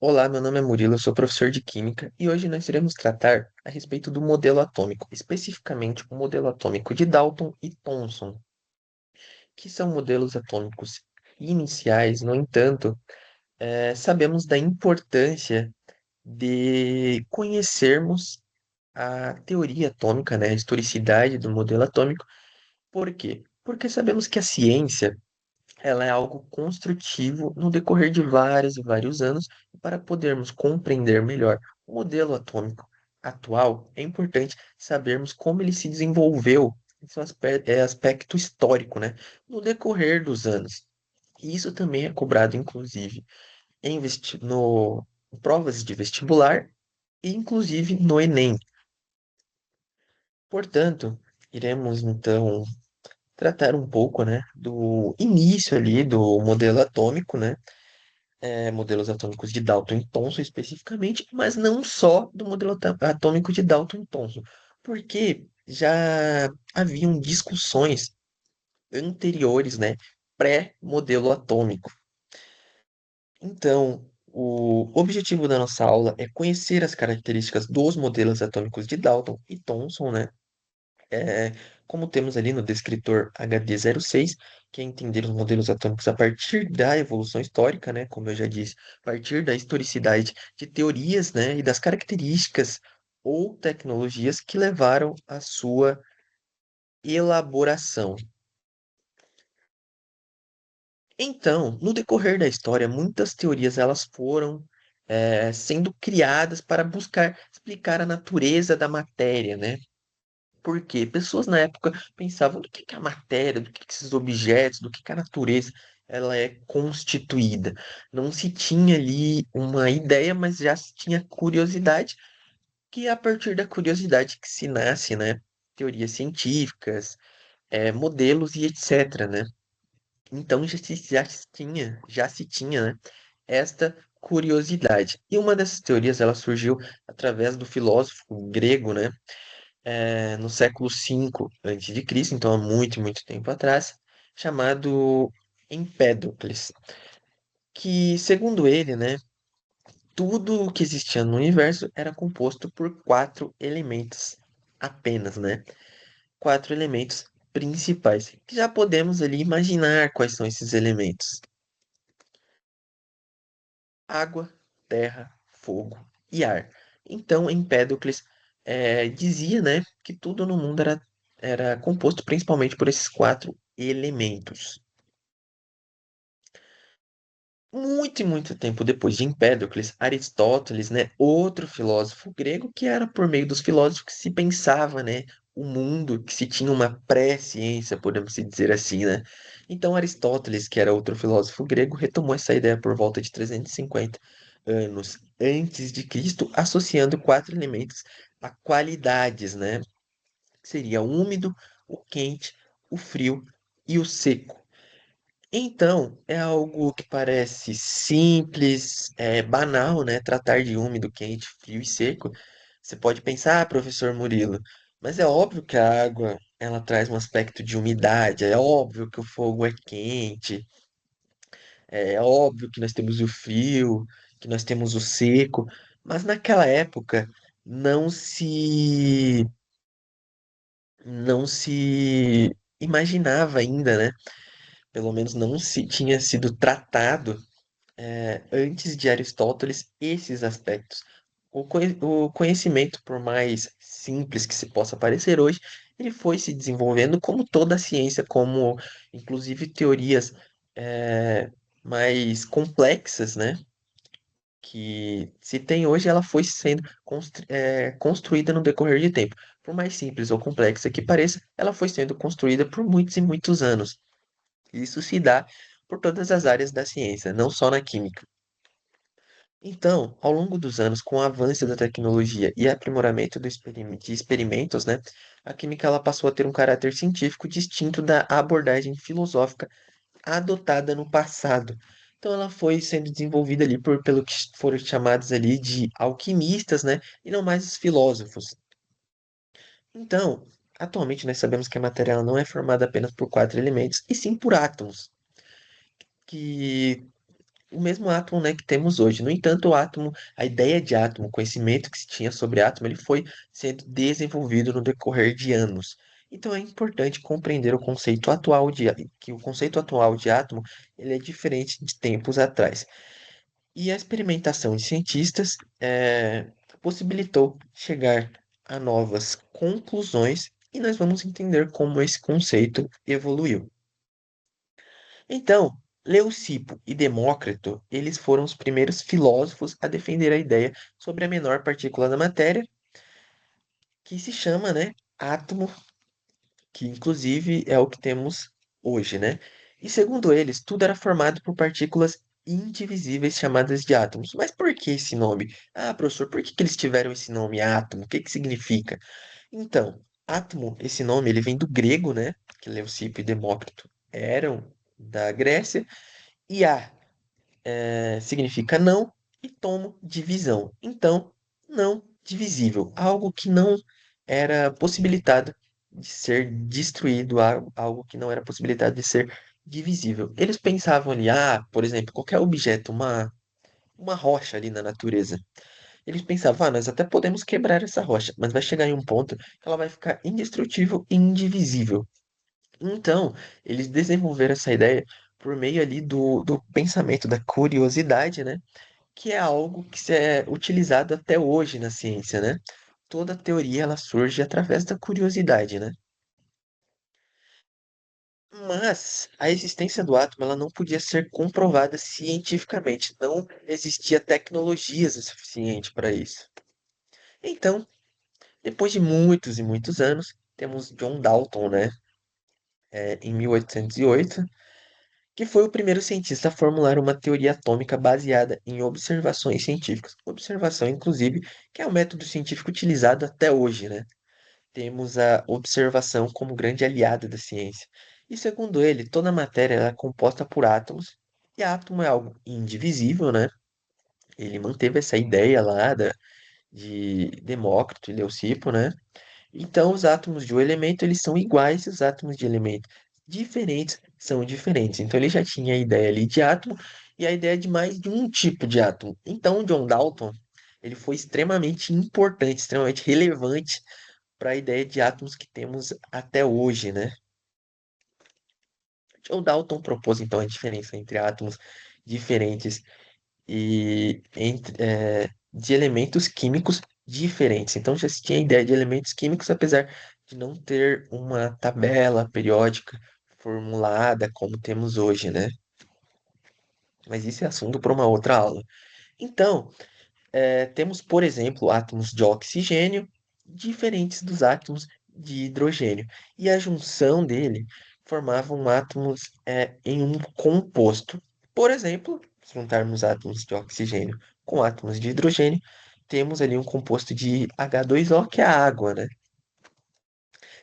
Olá, meu nome é Murilo, eu sou professor de Química e hoje nós iremos tratar a respeito do modelo atômico, especificamente o modelo atômico de Dalton e Thomson, que são modelos atômicos iniciais. No entanto, sabemos da importância de conhecermos a teoria atômica, né, a historicidade do modelo atômico. Por quê? Porque sabemos que a ciência ela é algo construtivo no decorrer de vários e vários anos. E para podermos compreender melhor o modelo atômico atual, é importante sabermos como ele se desenvolveu em seu aspecto histórico, né, no decorrer dos anos. E isso também é cobrado, inclusive, em provas de vestibular e, inclusive, no Enem. Portanto, iremos então tratar um pouco, né, do início ali do modelo atômico, né, modelos atômicos de Dalton e Thomson especificamente, mas não só do modelo atômico de Dalton e Thomson, porque já haviam discussões anteriores, né, pré-modelo atômico. Então, o objetivo da nossa aula é conhecer as características dos modelos atômicos de Dalton e Thomson, né? É, como temos ali no descritor HD06, que é entender os modelos atômicos a partir da evolução histórica, né? Como eu já disse, a partir da historicidade de teorias, né? E das características ou tecnologias que levaram à sua elaboração. Então, no decorrer da história, muitas teorias elas foram sendo criadas para buscar explicar a natureza da matéria, né? Porque pessoas na época pensavam do que é a matéria, do que esses objetos, do que a natureza ela é constituída. Não se tinha ali uma ideia, mas já se tinha curiosidade, que é a partir da curiosidade que se nasce, né? Teorias científicas, modelos e etc, né? Então já se tinha, né, esta curiosidade. E uma dessas teorias ela surgiu através do filósofo grego, né? No século V a.C., então há muito, muito tempo atrás, chamado Empédocles, que, segundo ele, né, tudo o que existia no universo era composto por quatro elementos apenas, né? Quatro elementos principais, que já podemos ali imaginar quais são esses elementos: água, terra, fogo e ar. Então, Empédocles dizia, né, que tudo no mundo era composto principalmente por esses quatro elementos. Muito e muito tempo depois de Empédocles, Aristóteles, né, outro filósofo grego, que era por meio dos filósofos que se pensava, né, o mundo, que se tinha uma pré-ciência, podemos se dizer assim, né? Então Aristóteles, que era outro filósofo grego, retomou essa ideia por volta de 350 anos antes de Cristo, associando quatro elementos a qualidades, né? Seria o úmido, o quente, o frio e o seco. Então, é algo que parece simples, banal, né? Tratar de úmido, quente, frio e seco. Você pode pensar, professor Murilo, mas é óbvio que a água, ela traz um aspecto de umidade, é óbvio que o fogo é quente, é óbvio que nós temos o frio, que nós temos o seco, mas naquela época não se não se imaginava ainda, né? Pelo menos não se tinha sido tratado antes de Aristóteles esses aspectos. O conhecimento, por mais simples que se possa parecer hoje, ele foi se desenvolvendo como toda a ciência, como inclusive teorias mais complexas, né? Que se tem hoje, ela foi sendo construída no decorrer de tempo. Por mais simples ou complexa que pareça, ela foi sendo construída por muitos e muitos anos. Isso se dá por todas as áreas da ciência, não só na química. Então, ao longo dos anos, com o avanço da tecnologia e aprimoramento de experimentos, né, a química ela passou a ter um caráter científico distinto da abordagem filosófica adotada no passado. Então, ela foi sendo desenvolvida ali pelo que foram chamados ali de alquimistas, né, e não mais os filósofos. Então, atualmente nós sabemos que a matéria ela não é formada apenas por quatro elementos, e sim por átomos, que o mesmo átomo, né, que temos hoje. No entanto, o átomo, a ideia de átomo, o conhecimento que se tinha sobre átomo, ele foi sendo desenvolvido no decorrer de anos. Então é importante compreender o conceito atual que o conceito atual de átomo, ele é diferente de tempos atrás. E a experimentação de cientistas possibilitou chegar a novas conclusões e nós vamos entender como esse conceito evoluiu. Então, Leucipo e Demócrito, eles foram os primeiros filósofos a defender a ideia sobre a menor partícula da matéria, que se chama, né, átomo, que inclusive é o que temos hoje, né? E segundo eles, tudo era formado por partículas indivisíveis chamadas de átomos. Mas por que esse nome? Ah, professor, por que que eles tiveram esse nome átomo? O que que significa? Então, átomo, esse nome, ele vem do grego, né? Que Leucipo e Demócrito eram da Grécia, e A significa não e tomo, divisão. Então, não divisível, algo que não era possibilitado de ser destruído, algo que não era possibilitado de ser divisível. Eles pensavam ali, ah, por exemplo, qualquer objeto, uma rocha ali na natureza. Eles pensavam, ah, nós até podemos quebrar essa rocha, mas vai chegar em um ponto que ela vai ficar indestrutível e indivisível. Então, eles desenvolveram essa ideia por meio ali do pensamento, da curiosidade, né? Que é algo que é utilizado até hoje na ciência, né? Toda teoria ela surge através da curiosidade, né? Mas a existência do átomo ela não podia ser comprovada cientificamente, não existia tecnologias o suficiente para isso. Então, depois de muitos e muitos anos, temos John Dalton, né? Em 1808, que foi o primeiro cientista a formular uma teoria atômica baseada em observações científicas. Observação, inclusive, que é o método científico utilizado até hoje, né? Temos a observação como grande aliada da ciência. E segundo ele, toda matéria é composta por átomos, e átomo é algo indivisível, né? Ele manteve essa ideia lá de Demócrito e Leucipo, né? Então, os átomos de um elemento, eles são iguais e os átomos de elemento diferentes são diferentes. Então, ele já tinha a ideia ali de átomo e a ideia de mais de um tipo de átomo. Então, John Dalton, ele foi extremamente importante, extremamente relevante para a ideia de átomos que temos até hoje, né? John Dalton propôs, então, a diferença entre átomos diferentes e de elementos químicos diferentes. Então já se tinha a ideia de elementos químicos, apesar de não ter uma tabela periódica formulada como temos hoje, né? Mas isso é assunto para uma outra aula. Então, temos, por exemplo, átomos de oxigênio diferentes dos átomos de hidrogênio. E a junção dele formavam átomos em um composto. Por exemplo, se juntarmos átomos de oxigênio com átomos de hidrogênio, temos ali um composto de H2O, que é a água, né?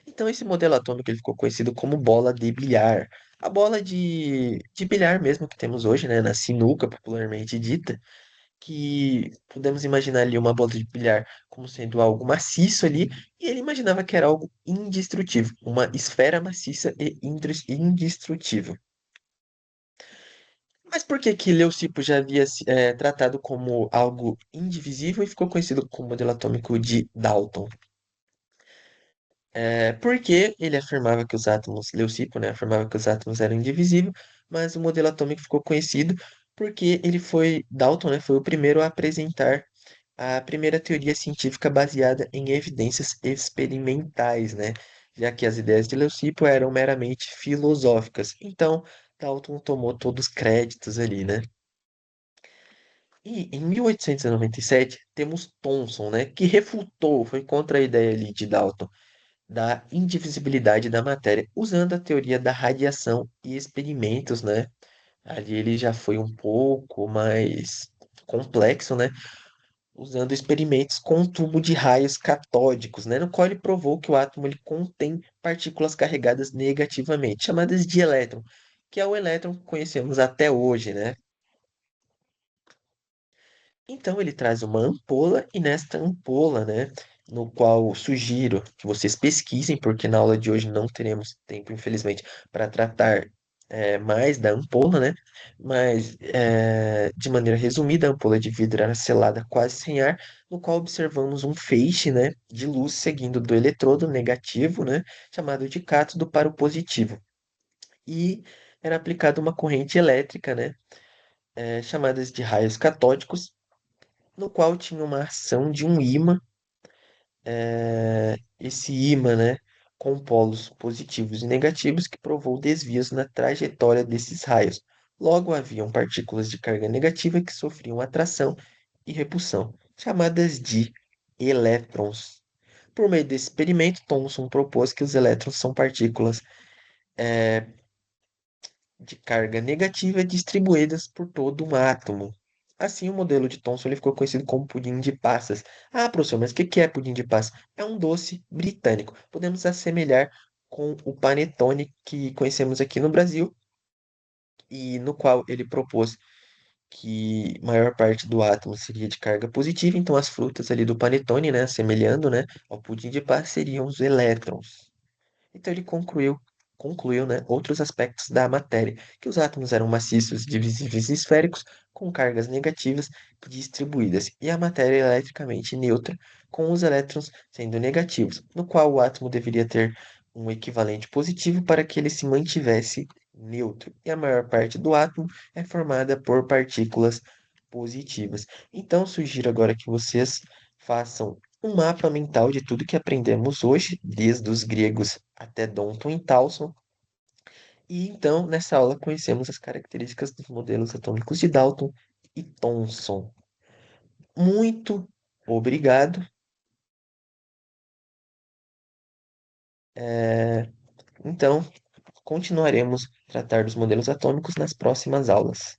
Então, esse modelo atômico ele ficou conhecido como bola de bilhar. A bola de bilhar mesmo que temos hoje, né, na sinuca, popularmente dita, que podemos imaginar ali uma bola de bilhar como sendo algo maciço ali, e ele imaginava que era algo indestrutível, uma esfera maciça e indestrutível. Mas por que que Leucipo já havia tratado como algo indivisível e ficou conhecido como modelo atômico de Dalton? Porque ele afirmava que os átomos, Leucipo, né, afirmava que os átomos eram indivisíveis, mas o modelo atômico ficou conhecido porque Dalton, né, foi o primeiro a apresentar a primeira teoria científica baseada em evidências experimentais, né? Já que as ideias de Leucipo eram meramente filosóficas. Então, Dalton tomou todos os créditos ali, né? E em 1897 temos Thomson, né, que refutou, foi contra a ideia ali de Dalton da indivisibilidade da matéria, usando a teoria da radiação e experimentos, né? Ali ele já foi um pouco mais complexo, né? Usando experimentos com um tubo de raios catódicos, né? No qual ele provou que o átomo ele contém partículas carregadas negativamente, chamadas de elétron, que é o elétron que conhecemos até hoje, né? Então ele traz uma ampola e nesta ampola, né, no qual sugiro que vocês pesquisem, porque na aula de hoje não teremos tempo, infelizmente, para tratar mais da ampola, né? Mas, de maneira resumida, a ampola de vidro era selada quase sem ar, no qual observamos um feixe, né, de luz seguindo do eletrodo negativo, né, chamado de cátodo, para o positivo. E era aplicada uma corrente elétrica, né, chamadas de raios catódicos, no qual tinha uma ação de um ímã, esse ímã, né, com polos positivos e negativos que provou desvios na trajetória desses raios. Logo, haviam partículas de carga negativa que sofriam atração e repulsão, chamadas de elétrons. Por meio desse experimento, Thomson propôs que os elétrons são partículas de carga negativa distribuídas por todo um átomo. Assim, o modelo de Thomson ele ficou conhecido como pudim de passas. Ah, professor, mas o que é pudim de passas? É um doce britânico. Podemos assemelhar com o panetone que conhecemos aqui no Brasil e no qual ele propôs que maior parte do átomo seria de carga positiva, então as frutas ali do panetone, né, assemelhando, né, ao pudim de passas seriam os elétrons. Então ele concluiu, né, outros aspectos da matéria, que os átomos eram maciços, divisíveis e esféricos, com cargas negativas distribuídas, e a matéria eletricamente neutra, com os elétrons sendo negativos, no qual o átomo deveria ter um equivalente positivo para que ele se mantivesse neutro, e a maior parte do átomo é formada por partículas positivas. Então, sugiro agora que vocês façam um mapa mental de tudo que aprendemos hoje, desde os gregos até Danton e Towson. E então, nessa aula, conhecemos as características dos modelos atômicos de Dalton e Thomson. Muito obrigado. Então, continuaremos a tratar dos modelos atômicos nas próximas aulas.